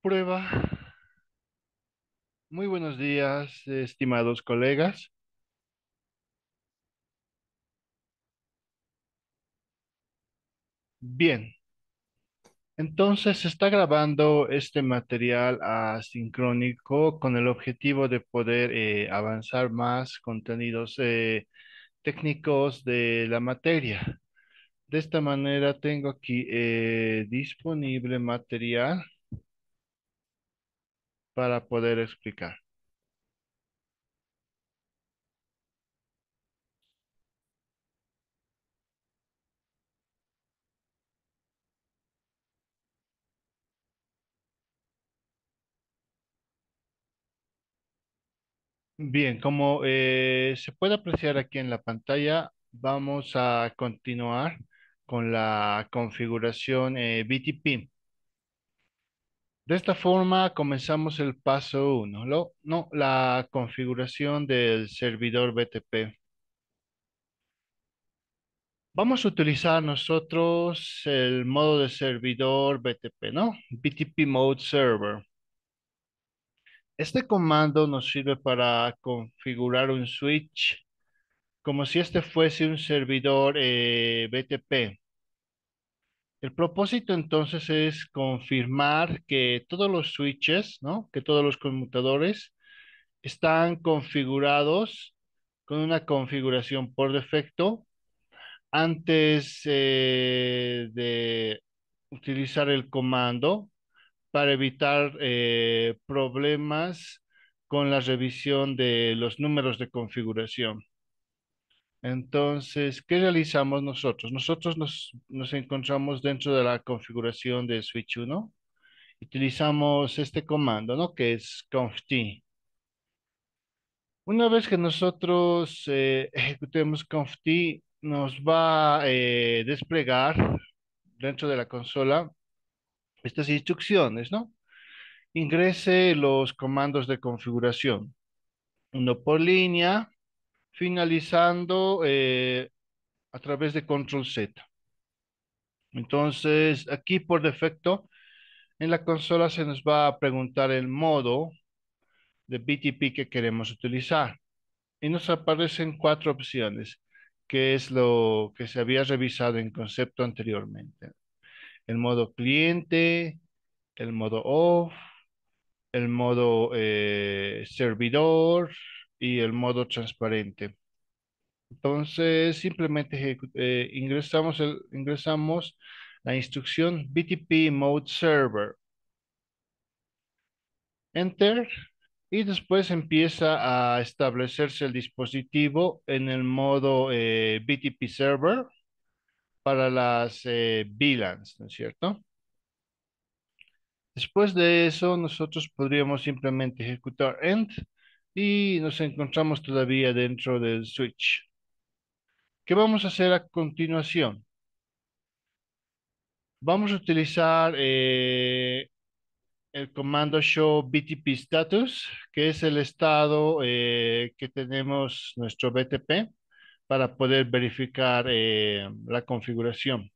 Prueba. Muy buenos días, estimados colegas. Bien, entonces se está grabando este material asincrónico con el objetivo de poder avanzar más contenidos técnicos de la materia. De esta manera tengo aquí disponible material para poder explicar. Bien, como se puede apreciar aquí en la pantalla, vamos a continuar con la configuración BTP. De esta forma comenzamos el paso uno, no, la configuración del servidor BTP. Vamos a utilizar nosotros el modo de servidor BTP, ¿no? BTP Mode Server. Este comando nos sirve para configurar un switch como si este fuese un servidor BTP. El propósito entonces es confirmar que todos los switches, ¿no? Que todos los conmutadores están configurados con una configuración por defecto antes de utilizar el comando para evitar problemas con la revisión de los números de configuración. Entonces, ¿qué realizamos nosotros? Nosotros nos encontramos dentro de la configuración de Switch 1. Utilizamos este comando, ¿no? Que es conft. Una vez que nosotros ejecutemos conft, nos va a desplegar dentro de la consola estas instrucciones, ¿no? Ingrese los comandos de configuración, uno por línea, finalizando a través de control Z. Entonces, aquí por defecto, en la consola se nos va a preguntar el modo de BTP que queremos utilizar. Y nos aparecen cuatro opciones, que es lo que se había revisado en concepto anteriormente. El modo cliente, el modo off, el modo servidor y el modo transparente. Entonces, simplemente ingresamos la instrucción BTP Mode Server, Enter, y después empieza a establecerse el dispositivo en el modo BTP Server para las VLANs, ¿no es cierto? Después de eso, nosotros podríamos simplemente ejecutar end y nos encontramos todavía dentro del switch. ¿Qué vamos a hacer a continuación? Vamos a utilizar el comando show BTP status, que es el estado que tenemos nuestro BTP para poder verificar la configuración.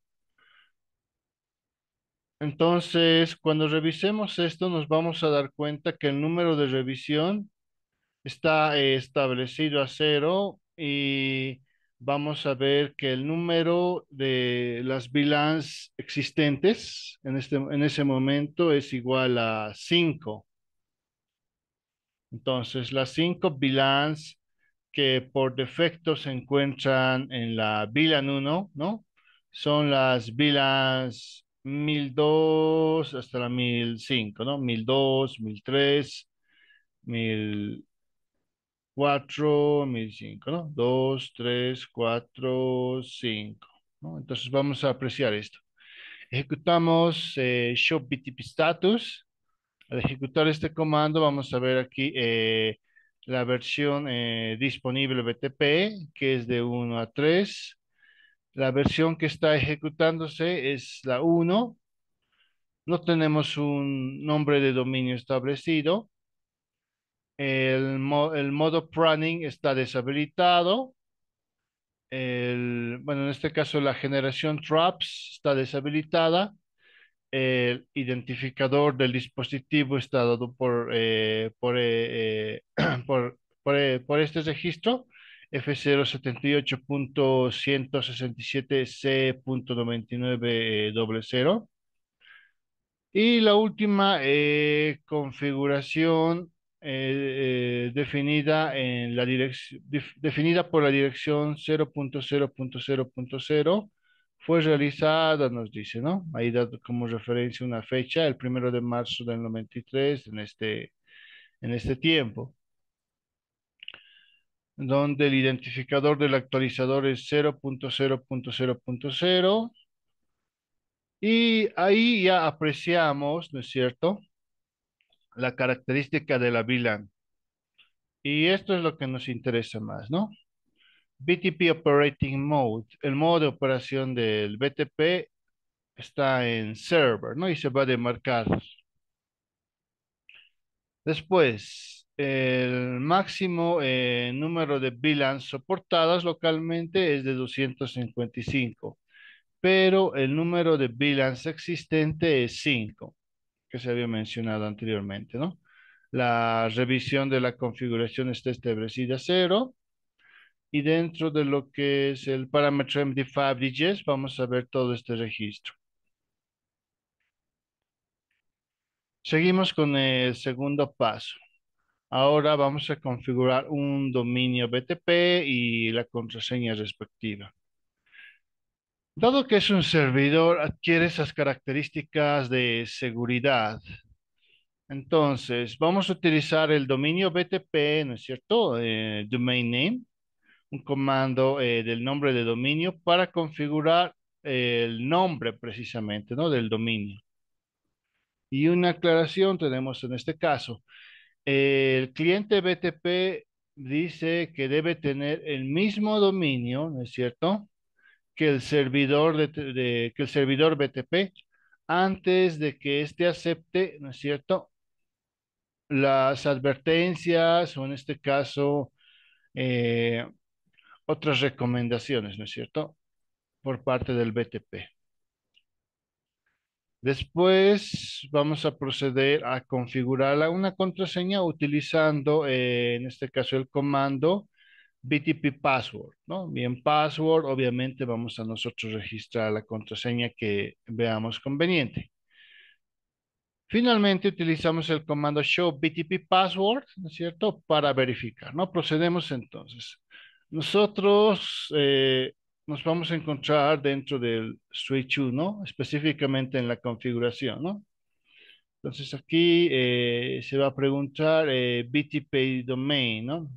Entonces, cuando revisemos esto, nos vamos a dar cuenta que el número de revisión está establecido a cero y vamos a ver que el número de las VLANs existentes en ese momento es igual a 5. Entonces, las 5 VLANs que por defecto se encuentran en la VLAN 1, ¿no? Son las VLANs 1002 hasta la 1005, ¿no? 1002, 1003, 1004, 1005, ¿no? 2, 3, 4, 5, ¿no? Entonces vamos a apreciar esto. Ejecutamos show BTP status. Al ejecutar este comando vamos a ver aquí la versión disponible BTP, que es de 1 a 3. La versión que está ejecutándose es la 1. No tenemos un nombre de dominio establecido. El modo pruning está deshabilitado. Bueno, en este caso la generación traps está deshabilitada el identificador del dispositivo está dado por este registro, F078.167C.9900. Y la última configuración definida definida por la dirección 0.0.0.0 fue realizada, nos dice, ¿no? Ahí dado como referencia una fecha, el 1 de marzo del 93, en este tiempo, donde el identificador del actualizador es 0.0.0.0. Y ahí ya apreciamos, ¿no es cierto?, la característica de la VLAN. Y esto es lo que nos interesa más, ¿no? BTP Operating Mode, el modo de operación del BTP está en server, ¿no? Y se va a demarcar. Después, el máximo número de VLANs soportadas localmente es de 255, pero el número de VLANs existente es 5, que se había mencionado anteriormente, ¿no? La revisión de la configuración está establecida a 0. Y dentro de lo que es el parámetro MD5 digest, vamos a ver todo este registro. Seguimos con el segundo paso. Ahora vamos a configurar un dominio BTP y la contraseña respectiva. Dado que es un servidor, adquiere esas características de seguridad. Entonces, vamos a utilizar el dominio BTP, ¿no es cierto? Domain name, un comando del nombre de dominio para configurar el nombre precisamente, ¿no?, del dominio. Y una aclaración tenemos en este caso. El cliente BTP dice que debe tener el mismo dominio, ¿no es cierto?, que el servidor que el servidor BTP antes de que éste acepte, ¿no es cierto?, las advertencias o en este caso eh, otras recomendaciones, ¿no es cierto?, por parte del BTP. Después vamos a proceder a configurar una contraseña utilizando, en este caso, el comando BTP password, ¿no? Bien, password, obviamente vamos a nosotros registrar la contraseña que veamos conveniente. Finalmente utilizamos el comando show BTP password, ¿no es cierto?, para verificar, ¿no? Procedemos entonces. Nosotros nos vamos a encontrar dentro del switch 1, específicamente en la configuración, ¿no? Entonces aquí se va a preguntar BTP domain, ¿no?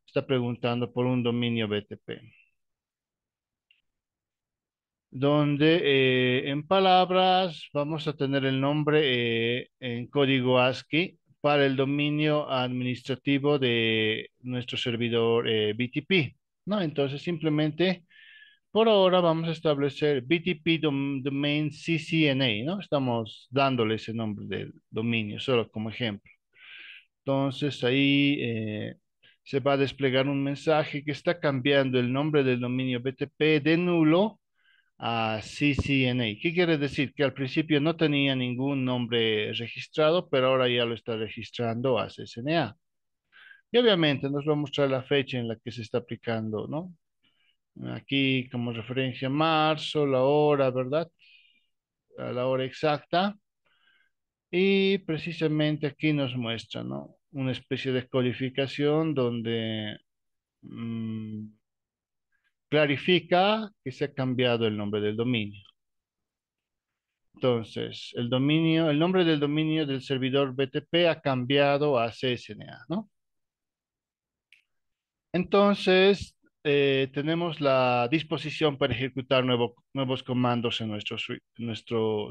Está preguntando por un dominio BTP. Donde en palabras vamos a tener el nombre en código ASCII para el dominio administrativo de nuestro servidor BTP, ¿no? Entonces simplemente por ahora vamos a establecer BTP Domain CCNA, ¿no? Estamos dándole ese nombre del dominio, solo como ejemplo. Entonces ahí se va a desplegar un mensaje que está cambiando el nombre del dominio BTP de nulo a CCNA. ¿Qué quiere decir? Que al principio no tenía ningún nombre registrado, pero ahora ya lo está registrando a CCNA. Y obviamente nos va a mostrar la fecha en la que se está aplicando, ¿no? Aquí como referencia marzo, la hora, ¿verdad? A la hora exacta. Y precisamente aquí nos muestra, ¿no?, una especie de codificación donde mm, clarifica que se ha cambiado el nombre del dominio. Entonces, el nombre del dominio del servidor BTP ha cambiado a CSNA, ¿no? Entonces, tenemos la disposición para ejecutar nuevos comandos en nuestro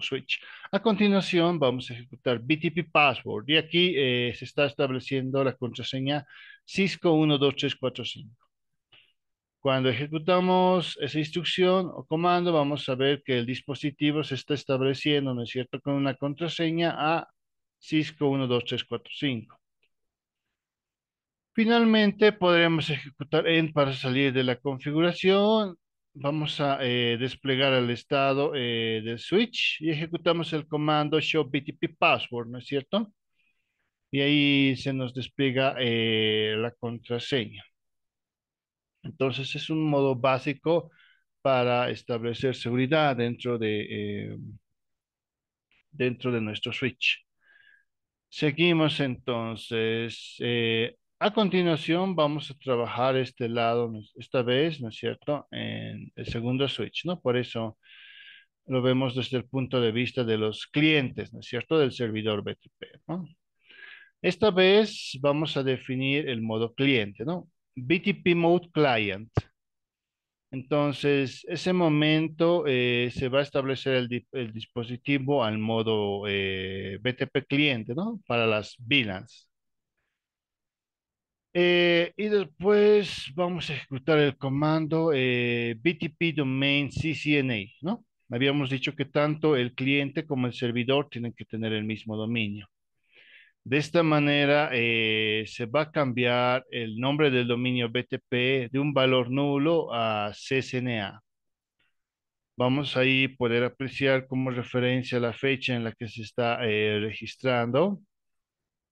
switch. A continuación, vamos a ejecutar BTP password y aquí se está estableciendo la contraseña Cisco 12345. Cuando ejecutamos esa instrucción o comando, vamos a ver que el dispositivo se está estableciendo, ¿no es cierto?, con una contraseña a Cisco 12345. Finalmente, podremos ejecutar END para salir de la configuración vamos a desplegar el estado del switch y ejecutamos el comando show BTP password, ¿no es cierto? Y ahí se nos despliega la contraseña. Entonces es un modo básico para establecer seguridad dentro de nuestro switch. Seguimos entonces. A continuación vamos a trabajar este lado, esta vez, ¿no es cierto?, en el segundo switch, ¿no? Por eso lo vemos desde el punto de vista de los clientes, ¿no es cierto?, del servidor BTP, ¿no? Esta vez vamos a definir el modo cliente, ¿no? BTP Mode Client. Entonces, ese momento se va a establecer el dispositivo al modo BTP cliente, ¿no? Para las VLANs. Y después vamos a ejecutar el comando BTP Domain CCNA, ¿no? Habíamos dicho que tanto el cliente como el servidor tienen que tener el mismo dominio. De esta manera se va a cambiar el nombre del dominio BTP de un valor nulo a CCNA. Vamos ahí poder apreciar como referencia la fecha en la que se está registrando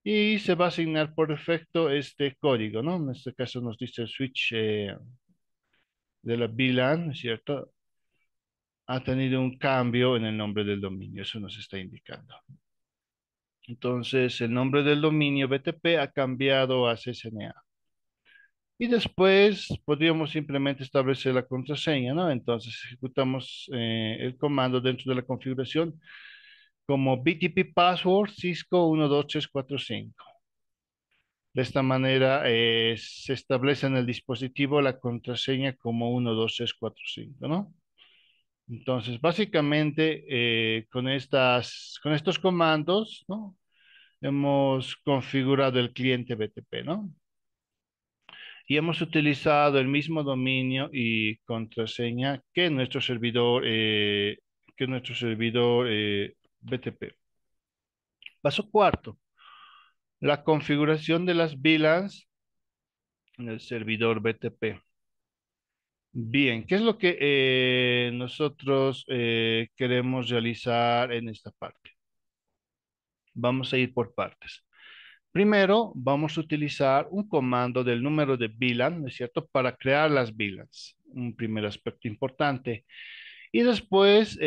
y se va a asignar por defecto este código, ¿no? En este caso nos dice el switch de la VLAN, ¿no es cierto? Ha tenido un cambio en el nombre del dominio, eso nos está indicando. Entonces, el nombre del dominio BTP ha cambiado a CCNA. Y después podríamos simplemente establecer la contraseña, ¿no? Entonces ejecutamos el comando dentro de la configuración como BTP password Cisco 12345. De esta manera se establece en el dispositivo la contraseña como 12345, ¿no? Entonces, básicamente con estos comandos, ¿no? Hemos configurado el cliente BTP, ¿no? Y hemos utilizado el mismo dominio y contraseña que nuestro servidor BTP. Paso cuarto, la configuración de las VLANs en el servidor BTP. Bien, ¿qué es lo que nosotros queremos realizar en esta parte? Vamos a ir por partes. Primero, vamos a utilizar un comando del número de VLAN, ¿no es cierto?, para crear las VLANs. Un primer aspecto importante. Y después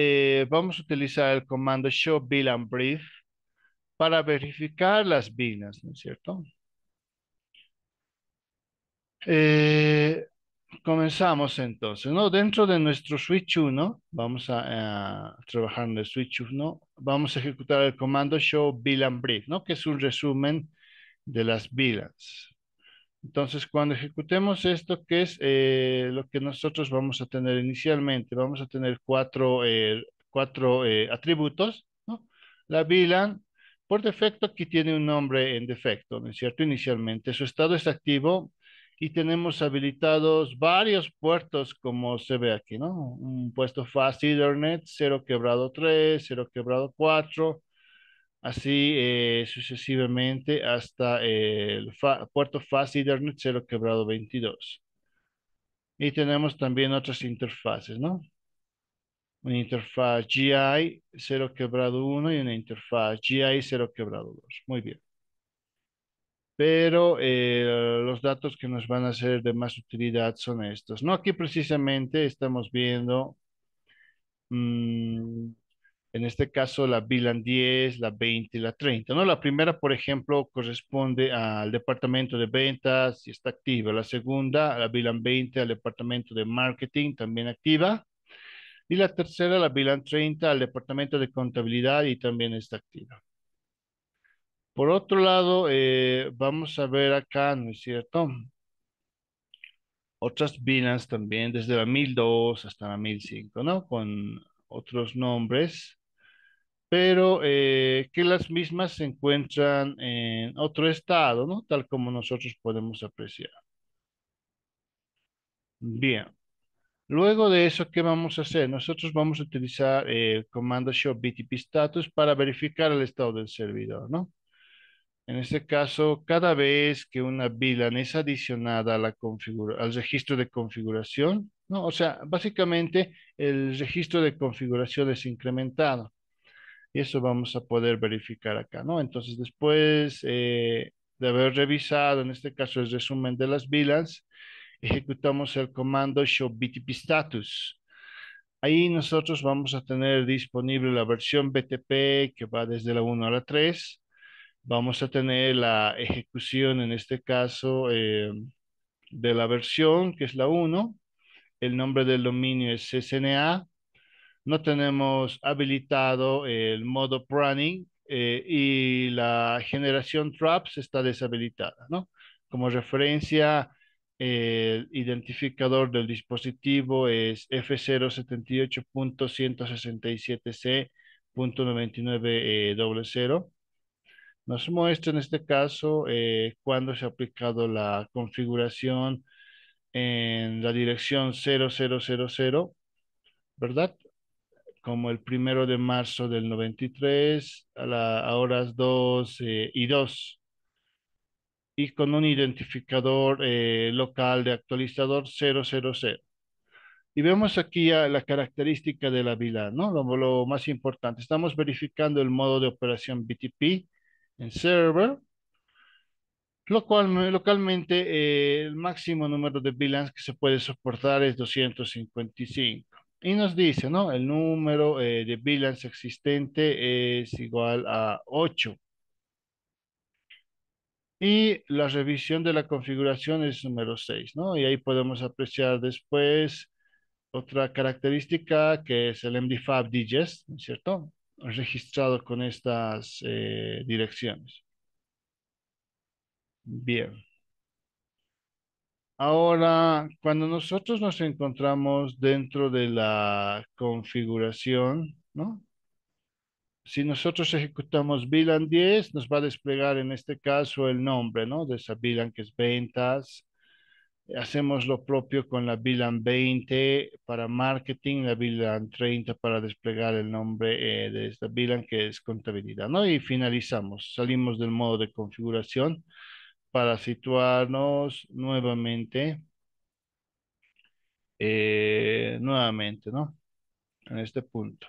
vamos a utilizar el comando show VLAN brief para verificar las VLANs, ¿no es cierto? Eh, Comenzamos entonces, ¿no? Dentro de nuestro switch 1, vamos a trabajar en el switch 1, vamos a ejecutar el comando show VLAN brief, ¿no? Que es un resumen de las VLANs. Entonces, cuando ejecutemos esto, ¿qué es lo que nosotros vamos a tener inicialmente? Vamos a tener cuatro atributos, ¿no? La VLAN, por defecto, aquí tiene un nombre en defecto, ¿no es cierto? Inicialmente, su estado es activo y tenemos habilitados varios puertos, como se ve aquí, ¿no? Un puesto Fast Ethernet, 0 quebrado 3, 0 quebrado 4. Así sucesivamente hasta el puerto Fast Ethernet 0 quebrado 22. Y tenemos también otras interfaces, ¿no? Una interfaz GI 0 quebrado 1 y una interfaz GI 0 quebrado 2. Muy bien. Pero los datos que nos van a ser de más utilidad son estos, ¿no? Aquí precisamente estamos viendo mm, en este caso la VLAN 10, la 20 y la 30, ¿no? La primera, por ejemplo, corresponde al departamento de ventas y está activa. La segunda, la VLAN 20, al departamento de marketing, también activa. Y la tercera, la VLAN 30, al departamento de contabilidad y también está activa. Por otro lado, vamos a ver acá, ¿no es cierto? Otras VLANs también, desde la 1002 hasta la 1005, ¿no? Con otros nombres, pero que las mismas se encuentran en otro estado, ¿no? Tal como nosotros podemos apreciar. Bien, luego de eso, ¿qué vamos a hacer? Nosotros vamos a utilizar el comando show BTP status para verificar el estado del servidor, ¿no? En este caso, cada vez que una VLAN es adicionada a al registro de configuración, ¿no? O sea, básicamente el registro de configuración es incrementado. Y eso vamos a poder verificar acá, ¿no? Entonces, después de haber revisado, en este caso, el resumen de las VLANs, ejecutamos el comando show BTP status. Ahí nosotros vamos a tener disponible la versión BTP que va desde la 1 a la 3. Vamos a tener la ejecución, en este caso, de la versión, que es la 1. El nombre del dominio es CCNA. No tenemos habilitado el modo running y la generación traps está deshabilitada, ¿no? Como referencia, el identificador del dispositivo es F078.167C.9900. Nos muestra en este caso cuando se ha aplicado la configuración en la dirección 0000, ¿verdad? Como el 1 de marzo del 93 a horas 2 y 2 y con un identificador local de actualizador 000. Y vemos aquí ya la característica de la VLAN, ¿no? Lo más importante, estamos verificando el modo de operación BTP en server, lo cual localmente el máximo número de VLANs que se puede soportar es 255. Y nos dice, ¿no? El número de VLANs existente es igual a 8. Y la revisión de la configuración es número 6, ¿no? Y ahí podemos apreciar después otra característica que es el MD5 digest, ¿no es cierto? Registrado con estas direcciones. Bien. Ahora, cuando nosotros nos encontramos dentro de la configuración, ¿no? Si nosotros ejecutamos VLAN 10, nos va a desplegar en este caso el nombre, ¿no? De esa VLAN que es ventas. Hacemos lo propio con la VLAN 20 para marketing, la VLAN 30 para desplegar el nombre de esta VLAN que es contabilidad, ¿no? Y finalizamos. Salimos del modo de configuración para situarnos nuevamente, ¿no? En este punto.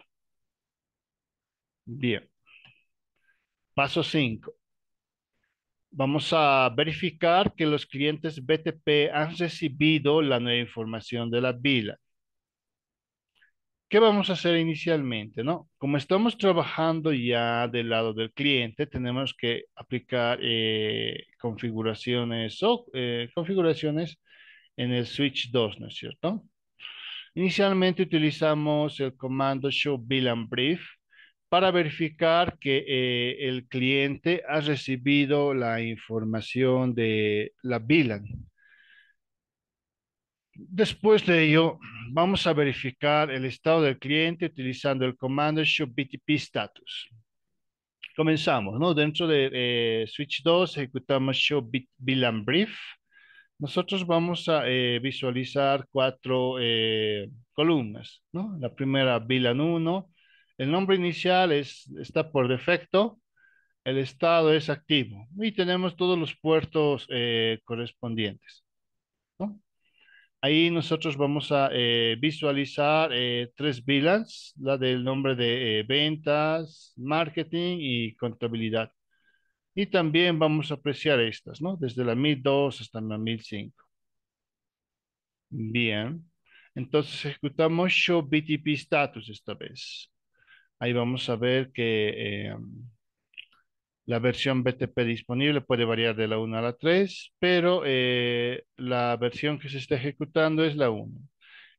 Bien. Paso 5. Vamos a verificar que los clientes BTP han recibido la nueva información de la VLAN. ¿Qué vamos a hacer inicialmente, no? Como estamos trabajando ya del lado del cliente, tenemos que aplicar configuraciones en el switch 2, ¿no es cierto? Inicialmente utilizamos el comando show VLAN brief para verificar que el cliente ha recibido la información de la VLAN. Después de ello, vamos a verificar el estado del cliente utilizando el comando show BTP status. Comenzamos, ¿no? Dentro de switch 2 ejecutamos show VLAN brief. Nosotros vamos a visualizar cuatro columnas, ¿no? La primera, VLAN 1. El nombre inicial está por defecto. El estado es activo. Y tenemos todos los puertos correspondientes, ¿no? Ahí nosotros vamos a visualizar tres VLANs, la del nombre de ventas, marketing y contabilidad. Y también vamos a apreciar estas, ¿no? Desde la 1002 hasta la 1005. Bien. Entonces ejecutamos show BTP status esta vez. Ahí vamos a ver que la versión BTP disponible puede variar de la 1 a la 3, pero la versión que se está ejecutando es la 1.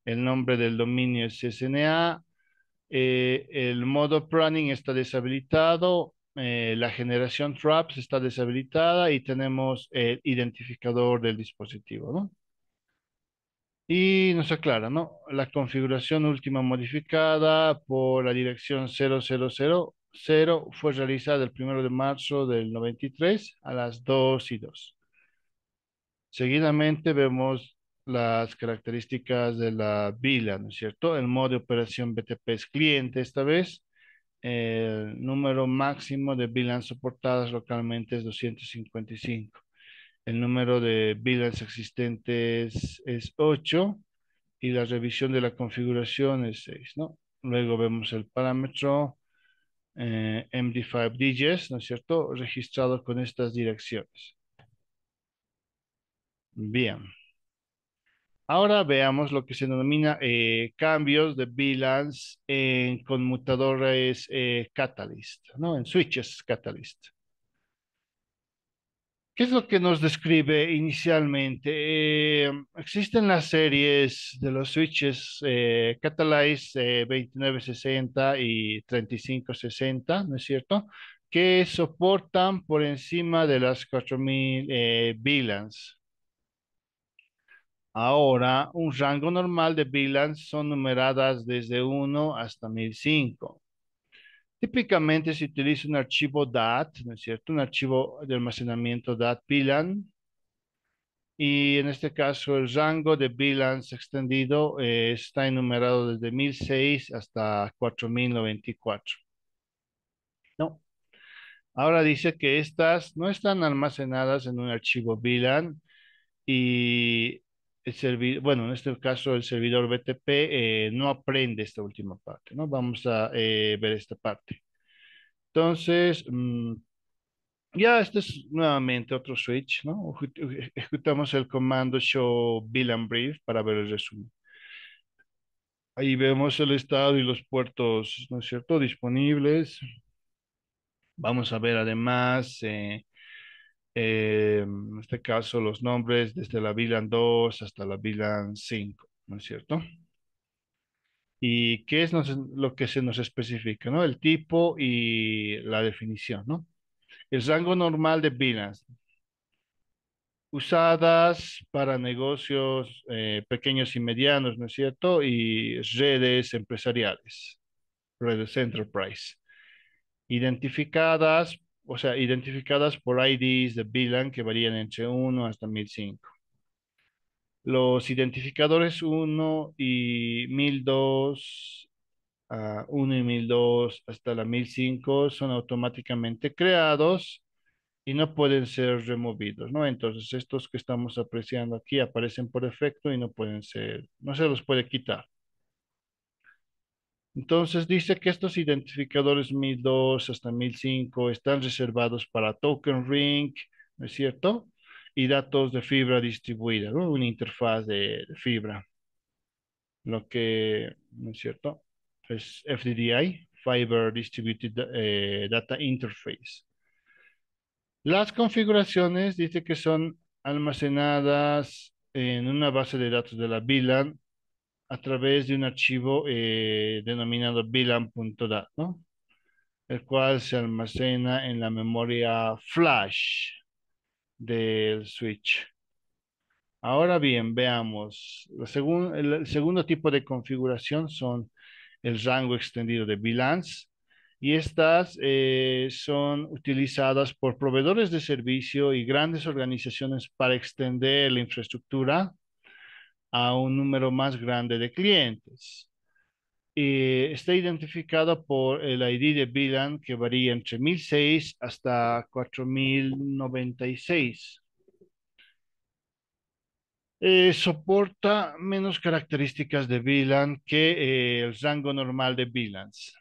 El nombre del dominio es CCNA. El modo pruning está deshabilitado. La generación traps está deshabilitada y tenemos el identificador del dispositivo, ¿no? Y nos aclara, ¿no? La configuración última modificada por la dirección 0000 fue realizada el 1 de marzo del 93 a las 2 y 2. Seguidamente vemos las características de la VLAN, ¿no es cierto? El modo de operación BTP es cliente esta vez. El número máximo de VLANs soportadas localmente es 255. El número de VLANs existentes es 8 y la revisión de la configuración es 6, ¿no? Luego vemos el parámetro MD5 digest, ¿no es cierto? Registrado con estas direcciones. Bien. Ahora veamos lo que se denomina cambios de VLANs en conmutadores Catalyst, ¿no? En switches Catalyst. ¿Qué es lo que nos describe inicialmente? Existen las series de los switches Catalyst 2960 y 3560, ¿no es cierto? Que soportan por encima de las 4000 VLANs. Ahora, un rango normal de VLANs son numeradas desde 1 hasta 1005. Típicamente se utiliza un archivo DAT, ¿no es cierto? Un archivo de almacenamiento DAT VLAN. Y en este caso el rango de VLANs extendido está enumerado desde 1006 hasta 4094. ¿No? Ahora dice que estas no están almacenadas en un archivo VLAN y el servidor, bueno, en este caso el servidor BTP no aprende esta última parte, ¿no? Vamos a ver esta parte. Entonces, ya este es nuevamente otro switch, ¿no? Ejecutamos el comando show VLAN brief para ver el resumen. Ahí vemos el estado y los puertos, ¿no es cierto?, disponibles. Vamos a ver además, en este caso, los nombres desde la VLAN 2 hasta la VLAN 5, ¿no es cierto? ¿Y qué es lo que se nos especifica, ¿no? El tipo y la definición, ¿no? El rango normal de VLANs usadas para negocios pequeños y medianos, ¿no es cierto? Y redes empresariales, redes enterprise. Identificadas, o sea, identificadas por IDs de VLAN que varían entre 1 hasta 1005. Los identificadores 1 y 1002, 1 y 1002 hasta la 1005 son automáticamente creados y no pueden ser removidos, ¿no? Entonces, estos que estamos apreciando aquí aparecen por defecto y no pueden ser, no se los puede quitar. Entonces dice que estos identificadores 1002 hasta 1005 están reservados para token ring, ¿no es cierto? Y datos de fibra distribuida, ¿no? Una interfaz de fibra, lo que, ¿no es cierto? Es FDDI, Fiber Distributed Data Interface. Las configuraciones dice que son almacenadas en una base de datos de la VLAN a través de un archivo denominado VLAN.dat, ¿no? El cual se almacena en la memoria flash del switch. Ahora bien, veamos. El segundo tipo de configuración son el rango extendido de VLANs y estas son utilizadas por proveedores de servicio y grandes organizaciones para extender la infraestructura a un número más grande de clientes. Está identificado por el ID de VLAN que varía entre 1006 hasta 4096. Soporta menos características de VLAN que el rango normal de VLANs.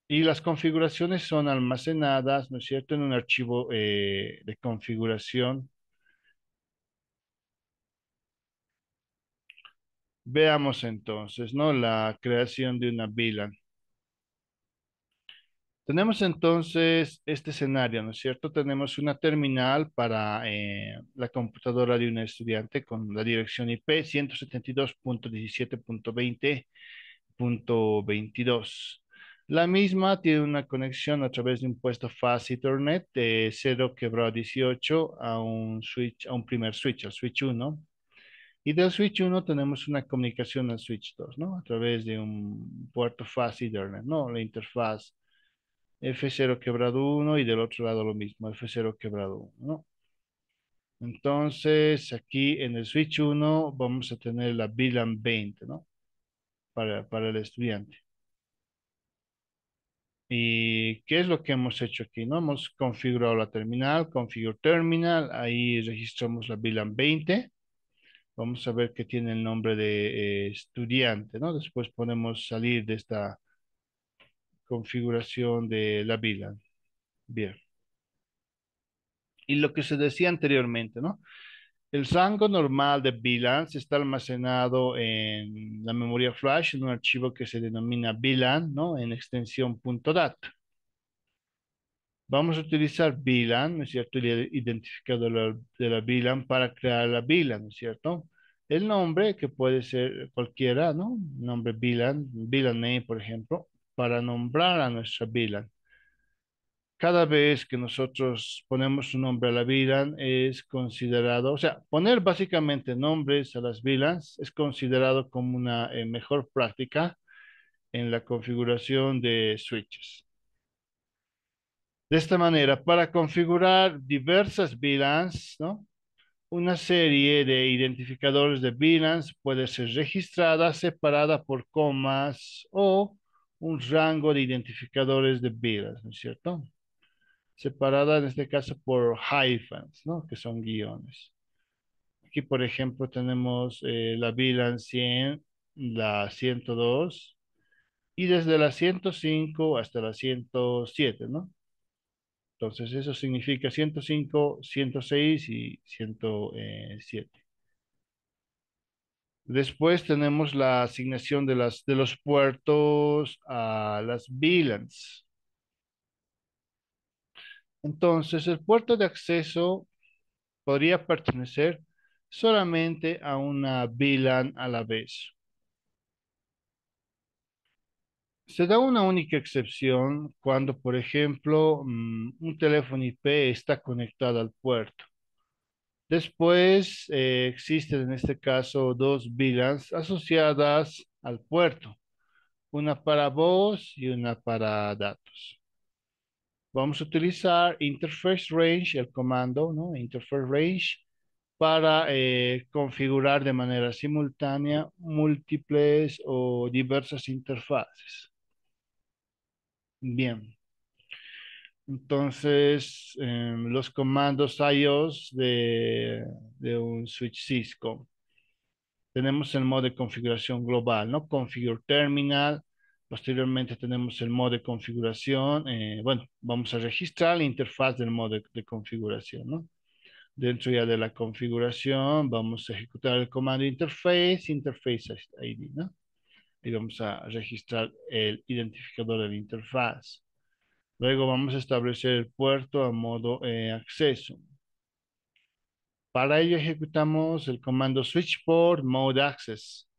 Y las configuraciones son almacenadas, ¿no es cierto?, en un archivo de configuración. Veamos entonces, ¿no? La creación de una VLAN. Tenemos entonces este escenario, ¿no es cierto? Tenemos una terminal para la computadora de un estudiante con la dirección IP 172.17.20.22. La misma tiene una conexión a través de un puesto fast Ethernet de 0 a un switch, a un primer switch, al switch 1. Y del switch 1 tenemos una comunicación al switch 2, ¿no? A través de un puerto fast Ethernet, ¿no? La interfaz F0 quebrado 1 y del otro lado lo mismo, F0 quebrado 1, ¿no? Entonces, aquí en el switch 1 vamos a tener la VLAN 20, ¿no? Para el estudiante. ¿Y qué es lo que hemos hecho aquí? ¿No? Hemos configurado la terminal, configure terminal, ahí registramos la VLAN 20 Vamos a ver que tiene el nombre de estudiante, ¿no? Después podemos salir de esta configuración de la VLAN. Bien. Y lo que se decía anteriormente, ¿no? El rango normal de VLANs está almacenado en la memoria flash en un archivo que se denomina VLAN, ¿no? En extensión .dat. Vamos a utilizar VLAN, ¿no es cierto? El identificador de la VLAN para crear la VLAN, ¿no es cierto? El nombre, que puede ser cualquiera, ¿no? Nombre VLAN, VLAN name, por ejemplo, para nombrar a nuestra VLAN. Cada vez que nosotros ponemos un nombre a la VLAN es considerado, o sea, poner básicamente nombres a las VLANs es considerado como una mejor práctica en la configuración de switches. De esta manera, para configurar diversas VLANs, ¿no? Una serie de identificadores de VLANs puede ser registrada, separada por comas o un rango de identificadores de VLANs, ¿no es cierto? Separada en este caso por hyphens, ¿no? Que son guiones. Aquí, por ejemplo, tenemos la VLAN 100, la 102 y desde la 105 hasta la 107, ¿no? Entonces, eso significa 105, 106 y 107. Después tenemos la asignación de los puertos a las VLANs. Entonces, el puerto de acceso podría pertenecer solamente a una VLAN a la vez. Se da una única excepción cuando, por ejemplo, un teléfono IP está conectado al puerto. Después existen en este caso dos VLANs asociadas al puerto, una para voz y una para datos. Vamos a utilizar interface range, el comando, ¿no? Interface range, para configurar de manera simultánea múltiples o diversas interfaces. Bien, entonces los comandos iOS de un switch Cisco. Tenemos el modo de configuración global, ¿no? Configure terminal. Posteriormente tenemos el modo de configuración. Bueno, vamos a registrar la interfaz del modo de configuración, ¿no? Dentro ya de la configuración vamos a ejecutar el comando interface, interface ID, ¿no? Y vamos a registrar el identificador de la interfaz. Luego vamos a establecer el puerto a modo acceso. Para ello ejecutamos el comando switch port mode access.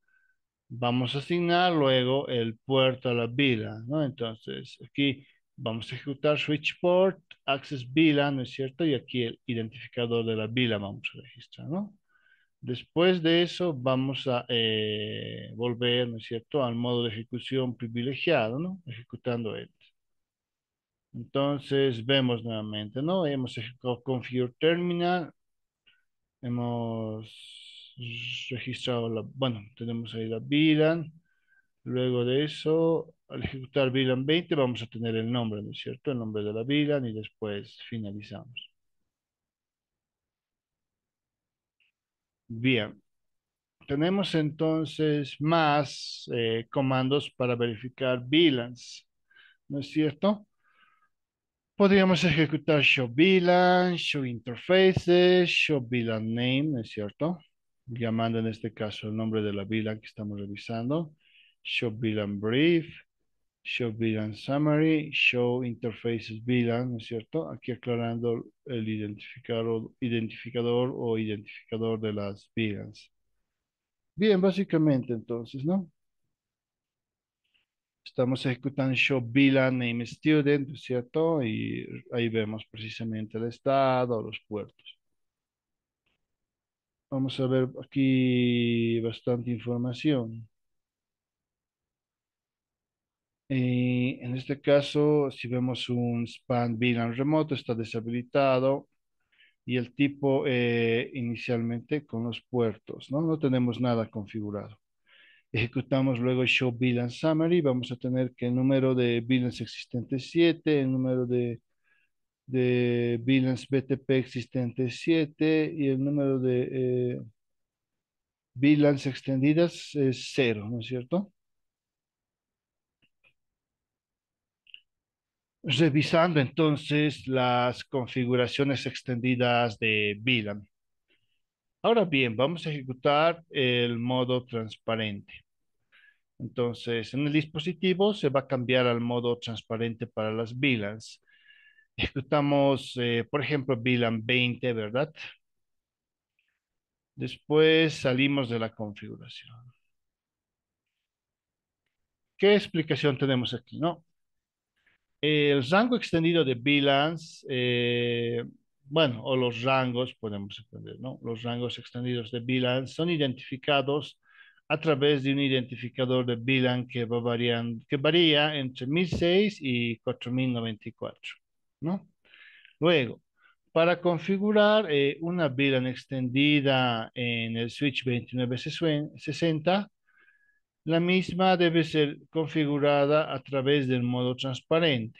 Vamos a asignar luego el puerto a la VLAN, ¿no? Entonces, aquí vamos a ejecutar switch port, access VLAN, ¿no es cierto? Y aquí el identificador de la VLAN vamos a registrar, ¿no? Después de eso, vamos a volver, ¿no es cierto?, al modo de ejecución privilegiado, ¿no? Ejecutando él. Entonces, vemos nuevamente, ¿no? Hemos ejecutado configure terminal, hemos registrado bueno, tenemos ahí la VLAN. Luego de eso, al ejecutar VLAN 20 vamos a tener el nombre, ¿no es cierto? El nombre de la VLAN y después finalizamos. Bien, tenemos entonces más comandos para verificar VLANs, ¿no es cierto? Podríamos ejecutar show VLAN, show interfaces, show VLAN name, ¿no es cierto? Llamando en este caso el nombre de la VLAN que estamos revisando. Show VLAN brief, show VLAN summary, show interfaces VLAN, ¿no es cierto? Aquí aclarando el identificador o identificador de las VLANs. Bien, básicamente entonces, ¿no? Estamos ejecutando show VLAN name student, ¿no es cierto? Y ahí vemos precisamente el estado, los puertos. Vamos a ver aquí bastante información. En este caso, si vemos un span VLAN remoto, está deshabilitado y el tipo inicialmente con los puertos, ¿no? No tenemos nada configurado. Ejecutamos luego show VLAN summary, vamos a tener que el número de VLANs existentes 7, el número de VLANs BTP existentes 7 y el número de VLANs extendidas es cero, ¿no es cierto? Revisando entonces las configuraciones extendidas de VLAN. Ahora bien, vamos a ejecutar el modo transparente. Entonces, en el dispositivo se va a cambiar al modo transparente para las VLANs. Ejecutamos, por ejemplo, VLAN 20, ¿verdad? Después salimos de la configuración. ¿Qué explicación tenemos aquí? No, el rango extendido de VLANs, bueno, o los rangos, podemos entender, ¿no? Los rangos extendidos de VLANs son identificados a través de un identificador de VLAN que varía entre 1006 y 4094, ¿no? Luego, para configurar una VLAN extendida en el switch 2960, la misma debe ser configurada a través del modo transparente.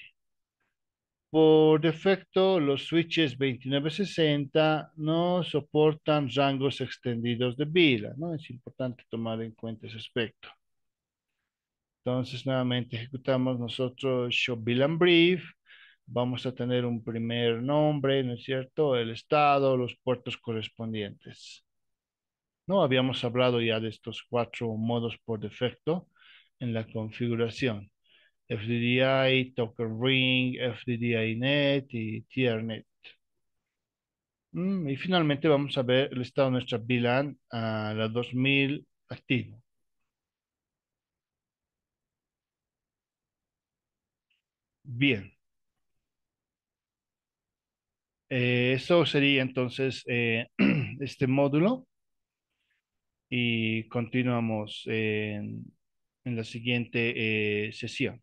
Por defecto, los switches 2960 no soportan rangos extendidos de VLAN, ¿no? Es importante tomar en cuenta ese aspecto. Entonces, nuevamente ejecutamos nosotros show VLAN brief. Vamos a tener un primer nombre, ¿no es cierto? El estado, los puertos correspondientes. No habíamos hablado ya de estos cuatro modos por defecto en la configuración. FDDI, Token Ring, FDDI Net y TierNet. Y finalmente vamos a ver el estado de nuestra VLAN a la 2000 activo. Bien, eso sería entonces este módulo y continuamos en la siguiente sesión.